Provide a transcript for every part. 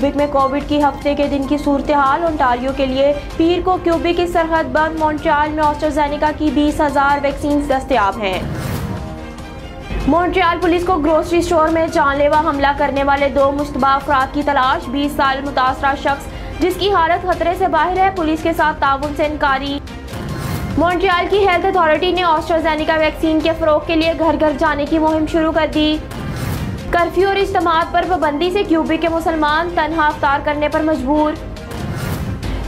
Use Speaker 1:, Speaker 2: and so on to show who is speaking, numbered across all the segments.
Speaker 1: Cubic में Covid की हफ्ते के दिन की सूरत हाल। ओंटारियो के लिए पीर को क्यूबिक की सरहद बंद। मॉन्ट्रियल में एस्ट्राजेनेका की 20,000 वैक्सीन दस्तयाब हैं। मॉन्ट्रियल पुलिस को ग्रोसरी स्टोर में जानलेवा हमला करने वाले 2 मुश्तबा अफराद की तलाश। 20 साल मुतासरा शख्स जिसकी हालत खतरे से बाहर है, पुलिस के साथ ताउन से इनकारी। मॉन्ट्रियल की हेल्थ अथॉरिटी ने एस्ट्राजेनेका वैक्सीन के फरोग के लिए घर घर जाने की मुहिम शुरू कर दी। कर्फ्यू और इज्तिमात पर पाबंदी से क्यूबिक के मुसलमान तन्हा इफ्तार करने पर मजबूर।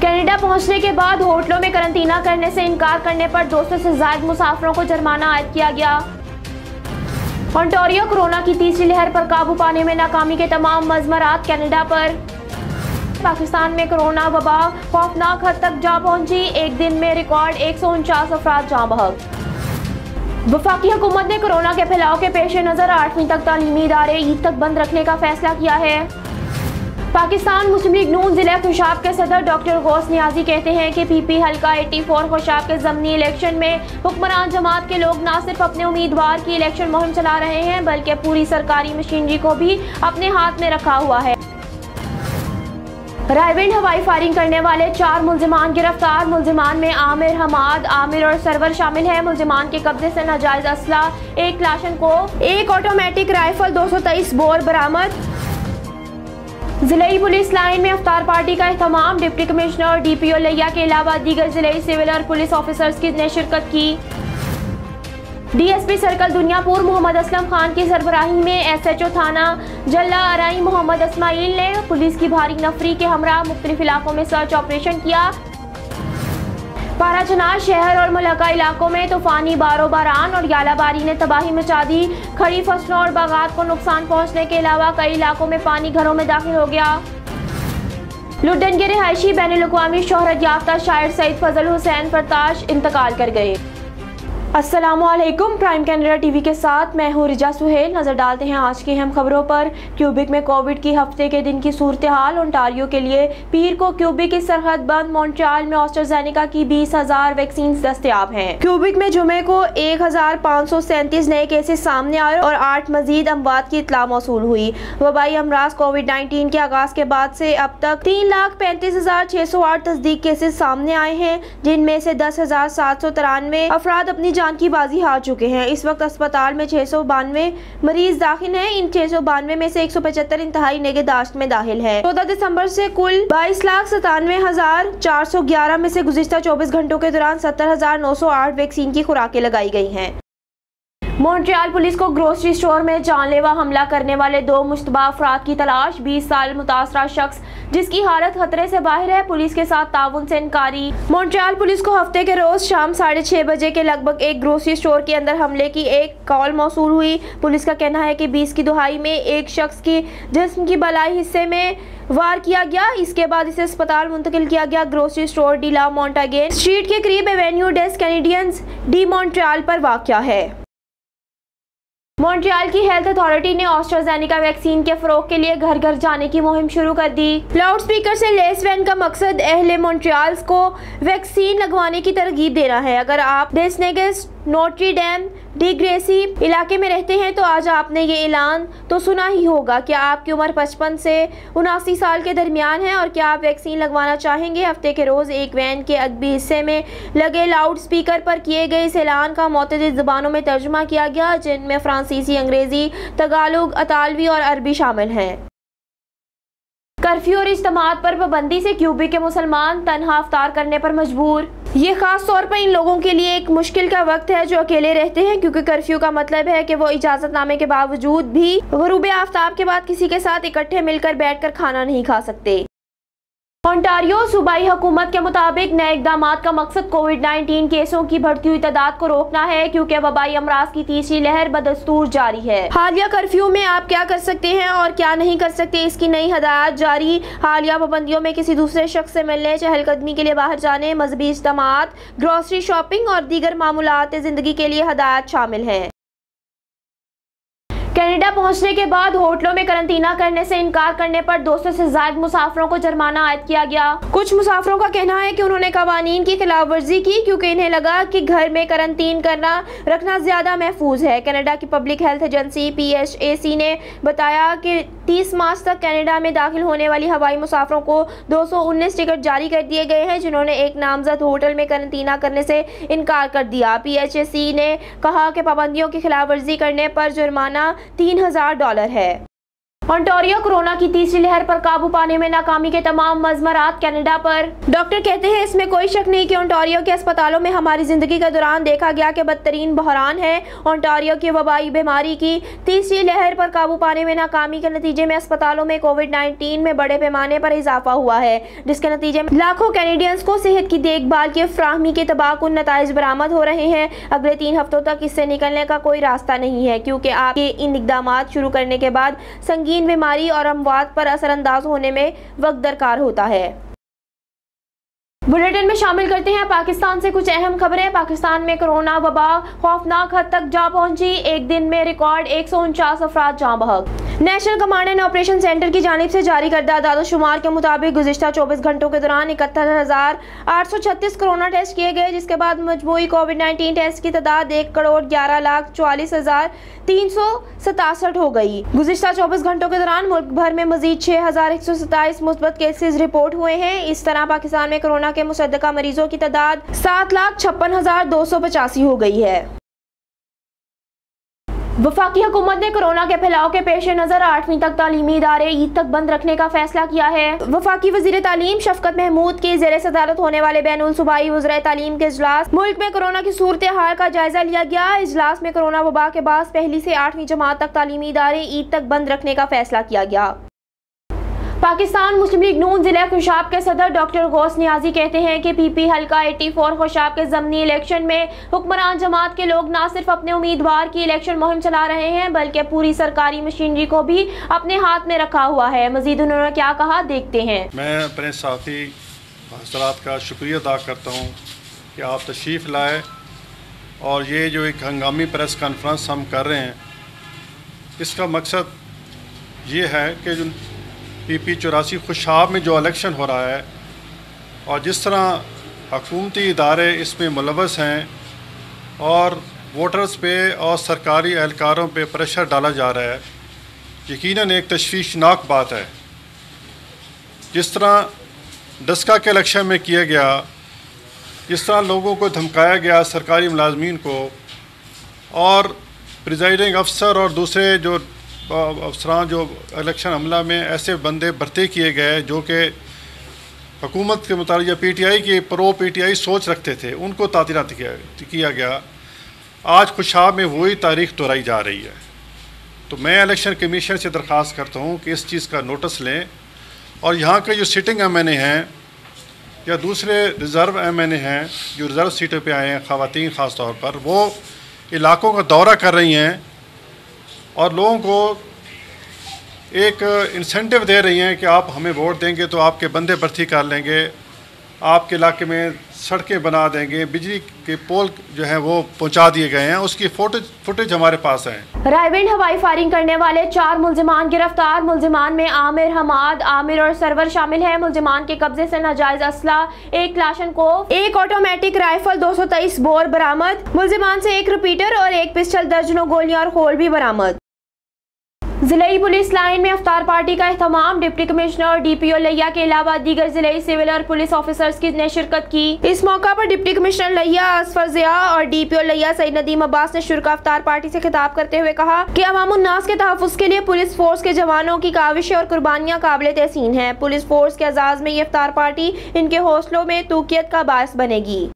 Speaker 1: कनाडा पहुंचने के बाद होटलों में करंतना करने से इनकार करने पर 200 से ज्यादा मुसाफिरों को जुर्माना आयद किया गया। ओंटारियो कोरोना की तीसरी लहर पर काबू पाने में नाकामी के तमाम मज़मरात कनाडा पर। पाकिस्तान में कोरोना वबा खौफनाक हद तक जा पहुंची। एक दिन में रिकॉर्ड 149 अफराद जाँ बहक। वफाकी हुकूमत ने कोरोना के फैलाव के पेश नज़र 8वीं तक तालीमी इदारे ईद तक बंद रखने का फैसला किया है। पाकिस्तान मुस्लिम लीग नून जिला खुशाब के सदर डॉक्टर गौस नियाजी कहते हैं कि पीपी हल्का 84 खुशाब के ज़मनी इलेक्शन में हुक्मरान जमात के लोग न सिर्फ अपने उम्मीदवार की इलेक्शन मुहिम चला रहे हैं बल्कि पूरी सरकारी मशीनरी को भी अपने हाथ में रखा हुआ है। रायविंड हवाई फायरिंग करने वाले 4 मुलजिमान गिरफ्तार। मुलजिमान में आमिर, हमाद, आमिर और सरवर शामिल हैं। मुलजिमान के कब्जे से नाजायज असला, 1 क्लाशनकोव, 1 ऑटोमेटिक राइफल, 223 बोर बरामद। जिले पुलिस लाइन में इफ्तार पार्टी का एहतमाम। डिप्टी कमिश्नर और DPO लिया के अलावा दीगर जिले सिविल और पुलिस ऑफिसर्स ने शिरकत की। DSP सर्कल दुनियापुर मोहम्मद असलम खान की सरबराही में SHO थाना जल्ला अराई मोहम्मद इस्माइल ने पुलिस की भारी नफरी के हमरा मुख्तलिफ इलाकों में सर्च ऑपरेशन किया। पाराचनार शहर और मुलका इलाकों में तूफानी बारोबारान और यालाबारी ने तबाही मचा दी। खड़ी फसलों और बागात को नुकसान पहुंचने के अलावा कई इलाकों में पानी घरों में दाखिल हो गया। लुड्डन के रिहायशी बैनुल-अक़वामी शोहरत याफ्ता शायर सईद फजल हुसैन फरताश इंतकाल कर गए। अस्सलामुअलैकुम, प्राइम कनाडा टीवी के साथ मैं हूँ रिजा सुहेल। नजर डालते हैं आज की अहम खबरों पर। क्यूबिक में कोविड की हफ्ते के दिन की सूरत हाल। ओंटारियो के लिए पीर को क्यूबिक की सरहद बंद। मॉन्ट्रियल में एस्ट्राजेनेका की 20,000 वैक्सीन दस्तयाब हैं। क्यूबिक में जुमे को 1537 नए केसेस सामने आए और 8 मजीद अमवात की इत्तला मौसूल हुई। वबाई अमराज कोविड-19 के आगाज के बाद से अब तक 3,35,608 तस्दीक केसेस सामने आए हैं, जिनमें से 10,793 अफराद अपनी जान की बाजी हार चुके हैं। इस वक्त अस्पताल में 692 मरीज दाखिल हैं। इन 692 में से 175 इंतहाई निगहदाश्त में दाखिल है। 14 दिसंबर से कुल 22,97,411 में से गुज़िश्ता 24 घंटों के दौरान 70,908 वैक्सीन की खुराकें लगाई गई हैं। मॉन्ट्रियल पुलिस को ग्रोसरी स्टोर में जानलेवा हमला करने वाले 2 मुश्तबा अफराद की तलाश। 20 साल मुतासरा शख्स जिसकी हालत खतरे से बाहर है, पुलिस के साथ ताउन से इनकारी। मॉन्ट्रियल पुलिस को हफ्ते के रोज शाम 6:30 बजे के लगभग एक ग्रोसरी स्टोर के अंदर हमले की एक कॉल मौसूल हुई। पुलिस का कहना है कि 20 की दुहाई में एक शख्स की जिस्म की बलाई हिस्से में वार किया गया। इसके बाद इसे अस्पताल मुंतकिल किया गया। ग्रोसरी स्टोर डी ला मोंटागेन स्ट्रीट के करीब एवेन्यू डेस कैनेडियंस डी मॉन्ट्रियल पर वाक़या है। मॉन्ट्रियल की हेल्थ अथॉरिटी ने एस्ट्राजेनेका वैक्सीन के फरोग के लिए घर घर जाने की मुहिम शुरू कर दी। लाउड स्पीकर से लेस वैन का मकसद अहले मॉन्ट्रियल को वैक्सीन लगवाने की तरगीब देना है। अगर आप डेस्नेगस, नोट्री डैम, डी ग्रेसी इलाके में रहते हैं तो आज आपने ये ऐलान तो सुना ही होगा। क्या आपकी उम्र 55 से 79 साल के दरमियान है और क्या आप वैक्सीन लगवाना चाहेंगे? हफ्ते के रोज एक वैन के अदबी हिस्से में लगे लाउड स्पीकर पर किए गए इस ऐलान का मुतअद्दिद ज़बानों में तर्जुमा किया गया, जिनमें फ्रांसीसी, अंग्रेजी, तगालुग, अतालवी और अरबी शामिल हैं। कर्फ्यू और इज्तिमात पर पाबंदी से क्यूबिक के मुसलमान तन्हा इफ्तार करने पर मजबूर। ये खास तौर पर इन लोगों के लिए एक मुश्किल का वक्त है जो अकेले रहते हैं, क्योंकि कर्फ्यू का मतलब है कि वो इजाजतनामे के बावजूद भी गुरूब आफ्ताब के बाद किसी के साथ इकट्ठे मिलकर बैठकर खाना नहीं खा सकते। ओंटारियो सूबाई हुकूमत के मुताबिक नए इक़दामात का मकसद कोविड-19 केसों की बढ़ती हुई तादाद को रोकना है, क्योंकि वबाई अमराज की तीसरी लहर बदस्तूर जारी है। हालिया कर्फ्यू में आप क्या कर सकते हैं और क्या नहीं कर सकते, इसकी नई हदायत जारी। हालिया पाबंदियों में किसी दूसरे शख्स से मिलने, चहलकदमी के लिए बाहर जाने, मजहबी इज्तिमात, ग्रोसरी शॉपिंग और दीगर मामूलात ज़िंदगी के लिए हदायत शामिल है। कनाडा पहुंचने के बाद होटलों में करंतना करने से इनकार करने पर 200 से ज्यादा मुसाफिरों को जुर्माना आयद किया गया। कुछ मुसाफिरों का कहना है कि उन्होंने कवानीन की खिलाफ वर्जी की, क्योंकि इन्हें लगा कि घर में करंतीन रखना ज्यादा महफूज है। कनाडा की पब्लिक हेल्थ एजेंसी PHAC ने बताया कि 30 मार्च तक कनाडा में दाखिल होने वाली हवाई मुसाफिरों को 219 टिकट जारी कर दिए गए हैं, जिन्होंने एक नामजद होटल में क्वारंटीना करने से इनकार कर दिया। PHAC ने कहा कि पाबंदियों की खिलाफवर्जी करने पर जुर्माना $3000 है। ओंटारियो कोरोना की तीसरी लहर पर काबू पाने में नाकामी के तमाम मज़मरात कनाडा पर। डॉक्टर कहते हैं, इसमें कोई शक नहीं कि ओंटारियो के अस्पतालों में हमारी जिंदगी के दौरान देखा गया कि बदतरीन बहरान है। ओंटारियो की वबाई बीमारी की तीसरी लहर पर काबू पाने में नाकामी के नतीजे में अस्पतालों में कोविड-19 में बड़े पैमाने पर इजाफा हुआ है, जिसके नतीजे में लाखों कैनेडियंस को सेहत की देखभाल की फ्राहमी के तबाहकुन नताइज बरामद हो रहे हैं। अगले 3 हफ्तों तक इससे निकलने का कोई रास्ता नहीं है, क्योंकि आपके इन इक़दामात शुरू करने के बाद संगीन बीमारी और अमवात पर असरअंदाज होने में वक्त दरकार होता है। बुलेटिन में शामिल करते हैं पाकिस्तान से कुछ अहम खबरें। पाकिस्तान में कोरोना वबा खौफनाक हद तक जा पहुंची। एक दिन में रिकॉर्ड 149 अफराद जाँ बहक। National command and operation centre की जानिब से जारी करदा दादोशुमार के मुताबिक गुज़िश्ता 24 घंटों के दौरान 71,836 कोरोना टेस्ट किए गए, जिसके बाद मजमूई कोविड-19 टेस्ट की तादाद 1,11,44,367 हो गई। गुज़िश्ता 24 घंटों के दौरान मुल्क भर में मजीद 6,127 मुस्बत केसेस रिपोर्ट हुए हैं। इस तरह पाकिस्तान में कोरोना के मुसद्दका मरीजों की तादाद 7,56,285 हो गई है। वफाकी हुकूमत ने कोरोना के फैलाव के पेश नज़र 8वीं तक तालीमी इदारे ईद तक बंद रखने का फैसला किया है। वफाकी वज़ीर तालीम शफकत महमूद के ज़ेरे सदारत होने वाले बैनुल सूबाई वज़राए तालीम के इजलास मुल्क में कोरोना की सूरत हाल का जायजा लिया गया। इजलास में कोरोना वबा के बाद पहली से 8वीं जमात तक तालीमी इदारे ईद तक बंद रखने का फैसला किया गया। पाकिस्तान मुस्लिम लीग नून जिला खुशाब के सदर डॉक्टर गौस नियाजी कहते हैं कि PP हल्का 84 खुशाब के ज़मनी इलेक्शन में हुक्मरान जमात के लोग न सिर्फ अपने उम्मीदवार की इलेक्शन मुहिम चला रहे हैं, बल्कि पूरी सरकारी मशीनरी को भी अपने हाथ में रखा हुआ है। मजीद उन्होंने क्या कहा, देखते हैं।
Speaker 2: मैं अपने साथी हजरात का शुक्रिया अदा करता हूँ कि आप तशरीफ़ लाए और ये जो एक हंगामी प्रेस कॉन्फ्रेंस हम कर रहे हैं, इसका मकसद ये है कि जो PP 84 खुशाब में जो इलेक्शन हो रहा है और जिस तरह हुकूमती इदारे इसमें मुलव्वस हैं और वोटर्स पे और सरकारी एहलकारों पे प्रेशर डाला जा रहा है, यकीनन एक तशवीशनाक बात है। जिस तरह डस्का के इलेक्शन में किया गया, जिस तरह लोगों को धमकाया गया, सरकारी मुलाजमीन को, और प्रिजाइडिंग अफसर और दूसरे जो अफसरान जो इलेक्शन अमला में ऐसे बंदे भर्ती किए गए जो कि हुकूमत के मुताबिक या PTI की प्रो PTI सोच रखते थे, उनको तातीरात किया गया। आज खुशाब में वही तारीख दोहराई जा रही है। तो मैं इलेक्शन कमीशन से दरख्वास्त करता हूँ कि इस चीज़ का नोटिस लें और यहाँ के जो सिटिंग MNA हैं या दूसरे रिज़र्व MNA हैं जो रिज़र्व सीटों पर आए हैं, ख़वातीन ख़ास तौर पर, वो इलाकों का दौरा कर रही हैं और लोगों को एक इंसेंटिव दे रही हैं कि आप हमें वोट देंगे तो आपके बंदे भर्ती कर लेंगे, आपके इलाके में सड़कें बना देंगे, बिजली के पोल जो हैं वो पहुंचा दिए गए हैं। उसकी फुटेज हमारे पास है।
Speaker 1: रायविंड हवाई फायरिंग करने वाले 4 मुलजिमान गिरफ्तार। मुलजिमान में आमिर, हमाद, आमिर और सरवर शामिल हैं। मुलजिमान के कब्जे से नाजायज असला, 1 क्लाशनकोव, 1 ऑटोमेटिक राइफल, 223 बोर बरामद। मुलजिमान से 1 रिपीटर और 1 पिस्टल, दर्जनों गोलियां और खोल भी बरामद। जिले पुलिस लाइन में अफ्तार पार्टी का एहतमाम। डिप्टी कमिश्नर और DPO लिया के अलावा दीगर जिले सिविल और पुलिस ऑफिसर्स ने शिरकत की। इस मौका पर डिप्टी कमिश्नर लिया असफर ज़िया और DPO लिया सईद नदीम अब्बास ने शुरा अफ्तार पार्टी से खिताब करते हुए कहा कि अवामुन्नास के तहफ़्फ़ुज़ के लिए पुलिस फोर्स के जवानों की काविशें और कुर्बानियाँ काबिल तहसीन हैं। पुलिस फोर्स के एजाज़ में ये अफ्तार पार्टी इनके हौसलों में तूक़ियत का बायस बनेगी।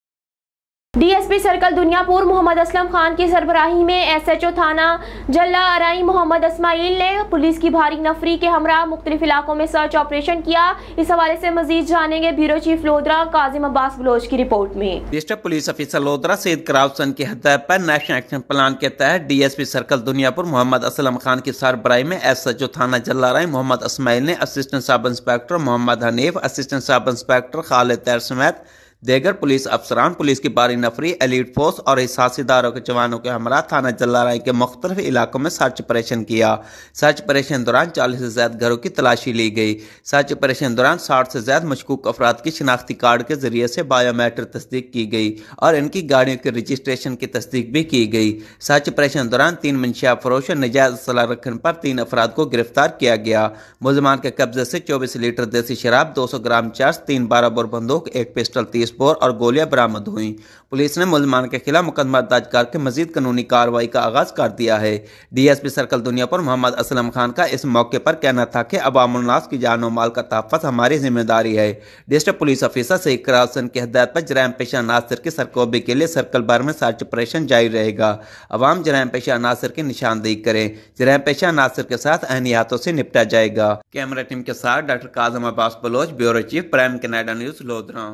Speaker 1: DSP सर्कल दुनियापुर मोहम्मद असलम खान की सरबराही में SHO थाना जल्ला अराई मोहम्मद इस्माइल ने पुलिस की भारी नफरी के हमरा मुख्तलिफ इलाकों में सर्च ऑपरेशन किया। इस हवाले से मजीद जानेंगे ब्यूरो चीफ लोधरा काजिम अब्बास बलोच की रिपोर्ट में।
Speaker 3: District police officer Lodhran Saeed कराउसन की हदायत पर नेशनल एक्शन प्लान के तहत DSP सर्कल दुनियापुर मोहम्मद असलम खान की सरबराही में SHO थाना जल्ला अराई मोहम्मद इस्माइल ने assistant sub inspector Mohammad Hanif, assistant sub inspector Khalid तैर समेत देगर पुलिस अफसरान, पुलिस की बारी नफरी, एलीट फोर्स और हिसासीदारों के जवानों के हमरा थाना जलाराय के मुख्तलिफ इलाकों में सर्च ऑपरेशन किया। सर्च ऑपरेशन दौरान 40 से ज्यादा घरों की तलाशी ली गई। सर्च ऑपरेशन दौरान 60 से ज्यादा मशकूक अफराद की शिनाख्ती कार्ड के जरिए से बायोमेट्रिक तस्दीक की गई और इनकी गाड़ियों के रजिस्ट्रेशन की तस्दीक भी की गई। सर्च ऑपरेशन दौरान 3 मंशिया फरोश और नजायज असला रखने पर 3 अफराद को गिरफ्तार किया गया। मुलजमान के कब्जे से 24 लीटर देसी शराब, 200 ग्राम चर्स, 3 12 बोर बंदूक, 1 पिस्टल, 30 बोर और गोलियां बरामद हुई। पुलिस ने मुलजमान के खिलाफ मुकदमा दर्ज करके मजीद कानूनी कार्रवाई का आगाज कर दिया है। DSP सर्कल दुनियापुर मोहम्मद असलम खान का इस मौके पर कहना था कि अवामुन्नास की जान और माल का तहफ़्फ़ुज़ हमारी जिम्मेदारी है। डिस्ट्रिक्ट पुलिस ऑफिसर सईद करार हुसैन की हिदायत पर जराइम पेशा अनासर की सरकोबी के लिए सर्कल भर में सर्च ऑपरेशन जारी रहेगा। अवाम जराइम पेशा अनासर की निशानदेही करें। जराइम पेशा अनासर के साथ एहतियातों से निपटा जाएगा। कैमरा टीम के साथ doctor Kazim Abbas Baloch, bureau chief, prime Canada news, Lodhran.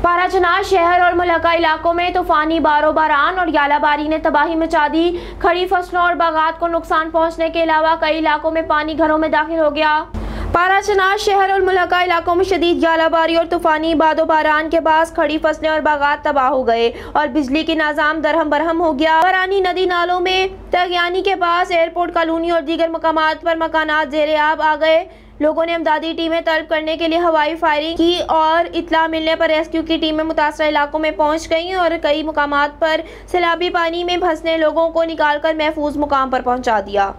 Speaker 1: पाराचनाज शहर और मुलक्का इलाकों में तूफानी बारोबारान और यालाबारी ने तबाही मचा दी। खड़ी फसलों और बागात को नुकसान पहुंचने के अलावा कई इलाकों में पानी घरों में दाखिल हो गया। पाराचनाज शहर और मुलक्का इलाकों में शदीद यालाबारी और तूफानी बारोबारान के बाद खड़ी फसलें और बागात तबाह हो गए और बिजली की निज़ाम दरहम बरहम हो गया। बरानी नदी नालों में तगयानी के पास एयरपोर्ट कॉलोनी और दीगर मकामात पर मकानात ज़ेरे आब आ गए। लोगों ने इमदादी टीमें तलब करने के लिए हवाई फायरिंग की और इत्तला मिलने पर रेस्क्यू की टीमें मुतासर इलाकों में पहुंच गईं और कई मुकामात पर सैलाबी पानी में फंसने लोगों को निकालकर महफूज मुकाम पर पहुंचा दिया।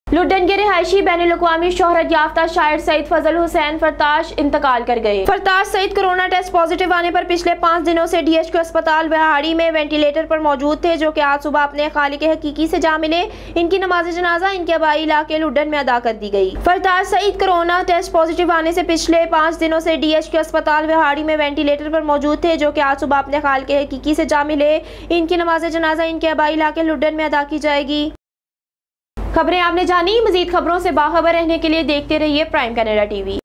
Speaker 1: लुड्डन के रिहायशी बैनुल-अक़वामी शोहरत याफ्ता शायर सईद फजल हुसैन फरताश इंतकाल कर गए। फरताश सईद कोरोना टेस्ट पॉजिटिव आने पर पिछले 5 दिनों से DHQ अस्पताल बिहाड़ी में वेंटिलेटर पर मौजूद थे, जो कि आज सुबह अपने खालिक हकीकी से जा मिले। इनकी नमाज जनाजा इनके आबाई इलाके लुड्डन में अदा कर दी गई। फरताश सईद कोरोना टेस्ट पॉजिटिव आने से पिछले 5 दिनों से DHQ अस्पताल बिहाड़ी में वेंटिलेटर पर मौजूद थे, जो कि आज सुबह अपने खालिक हकीकी से जा मिले। इनकी नमाज जनाजा इनके आबाई इलाके लुड्डन में अदा की जाएगी। खबरें आपने जानी। मजीद खबरों से बाखबर रहने के लिए देखते रहिए प्राइम कनाडा TV।